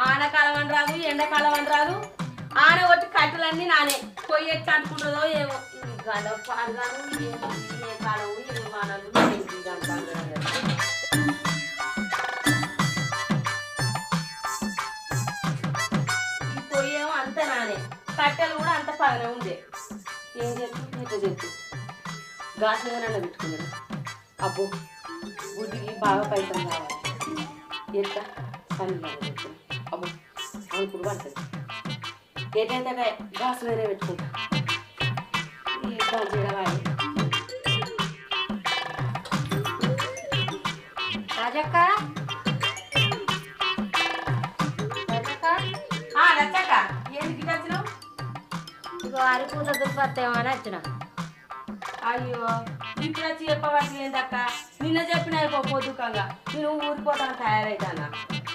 ఆనకాలం అని రాదు, ఎండాకాలం అని రాదు. ఆన కొట్టి కట్టెలన్నీ నానే పొయ్యి ఎట్లా అనుకుంటుందో ఏమో. గడప అన్నాను ఏ కాలం ఏ వానలు ఈ పొయ్యి ఏమో అంత నానే, కట్టెలు కూడా అంత పగనే ఉండే. ఏం చెప్పు ఎట్లా చెప్పు గాస్ మీద నన్ను పెట్టుకున్నాను. అబ్బో గుడ్డికి బాగా పైసలు కావాలి. ఎట్లా పని అబ్బో అనుకుడు పడుతుంది. ఏటైతే గాస్ మీదే పెట్టుకుంటా. ఈ చేయవాలి రాజక్క రాజక్క రచ్చక్క ఏంటి వచ్చినావు? ఇగో అరిపూత దుప్పత్తేమో అని వచ్చిన. అయ్యో ఇప్పుడు వచ్చి చెప్పవలసి ఏందక్క? నిన్న చెప్పిన పొద్దుకంగా నేను ఊరిపోతాను తయారైతానా.